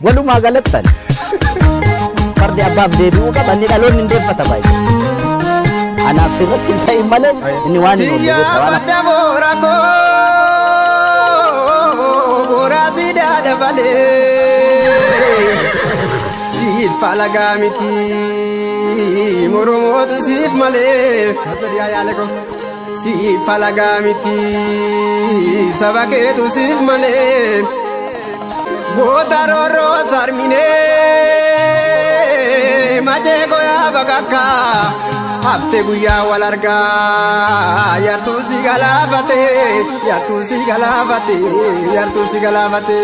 walumaa galattan fardi abbaaf deebi'uu qaba inni dhaloonni hin deeffata baay'ee anaaf sirratti hin ta'in malee inni waan hin oolle badda boorako boorasi daada balee siif falagaa miti moromootu siif malee siif falagaa miti saba keetu siif malee goota roorroo sarminee machee goyaa bakakka hafte guyyaa wal argaa yartuu si galaafate yartuu si galaafate yartuu si galaafate.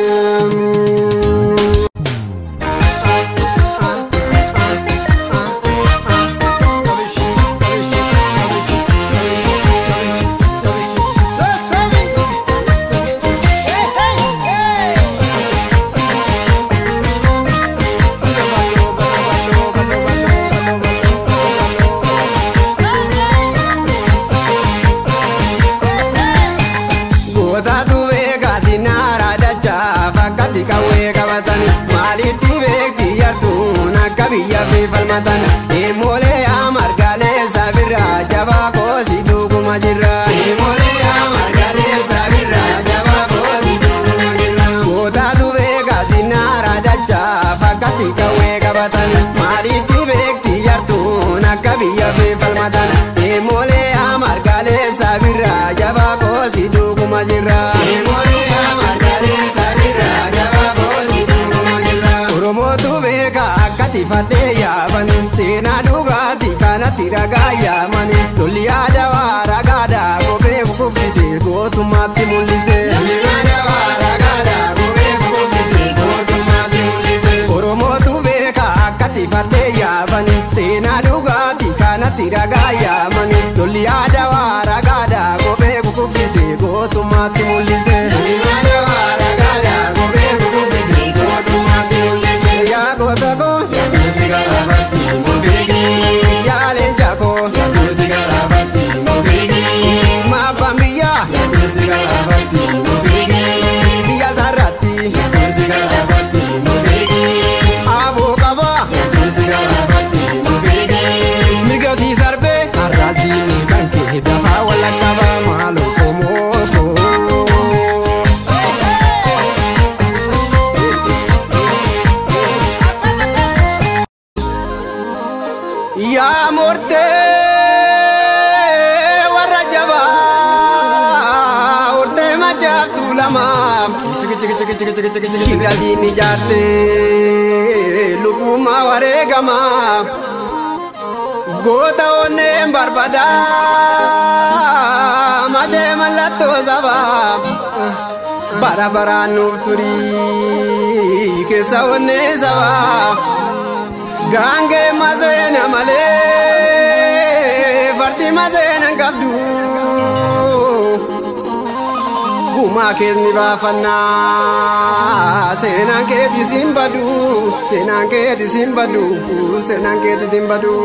Biyya fi falmatan deemolee amargalee sabirraa jabaa koosi dhuguma jirra. Deemolee amargalee sabirraa jabaa koosi dhuguma jirra. Gootaatu beekaa sinaara dachaa fakkatti qawwee qabatan maalitti beekti yartuun akka biyya fi falmatan deemolee amargalee sabirraa jabaa koosi dhuguma jirra. Deemolee amargalee sabirraa jabaa koosi dhuguma jirra. Oromootu beekaa akkati fadhee yaaban seenaa dhugaatii kanatti ragaa yaaman lolli aadaa waa ragaadhaa kophee kukuffisee gootummaatti mul'ise. Oromootu beekaa akkati fadhee yaaban seenaa dhugaatii kanatti ragaa yaaman lolli aadaa waa ragaadhaa kophee kukuffisee gootummaatti mul'ise. Yaa goota koo. Yaa murtee warra jabaa murtee majaabtu lama shiradiin ijaattee lubbumaa wareegama goota onneen barbadaa machee mallattoo sabaa bara baraan nuuf turii keessa onnee sabaa. Gange mazena male, farti mazena kabdu. Guma kezni bafana, senan keti simbadu, senan keti simbadu, senan keti simbadu.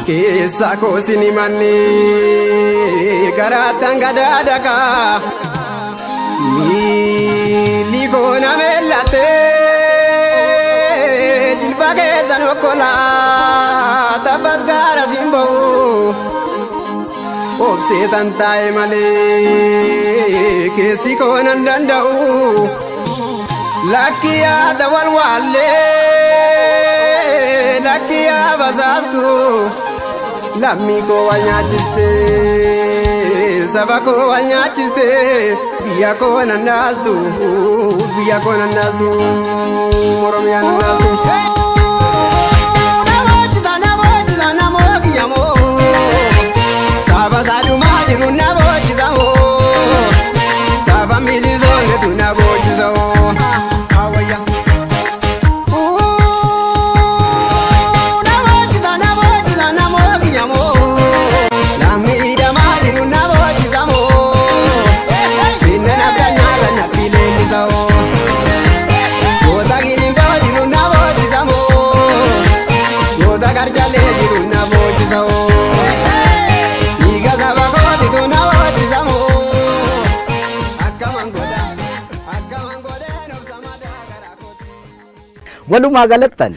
Keessa koosini manni garaatan gadaadaka kesan okola tabas gara simbo obse tantai male kesi konan dandau lakia dawal wale lakia basastu lammi ko wanyachiste sabako wanyachiste biya ko nanaltu moromia nanaltu saba sadu majiru nabojizamo saba milizo netu nabojizamo awaya walumaa galattan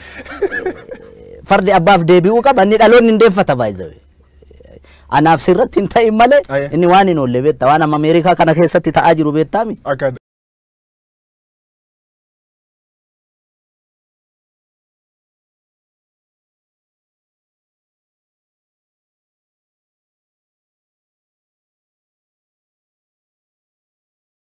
fardi abbaaf deebi'uu qaba inni dhaloonni hin deeffata baay'ee anaaf sirratti hin ta'in malee inni waan hin oolle beektaa waan amma Ameerikaa kana keessatti ta'aa jiru beektaami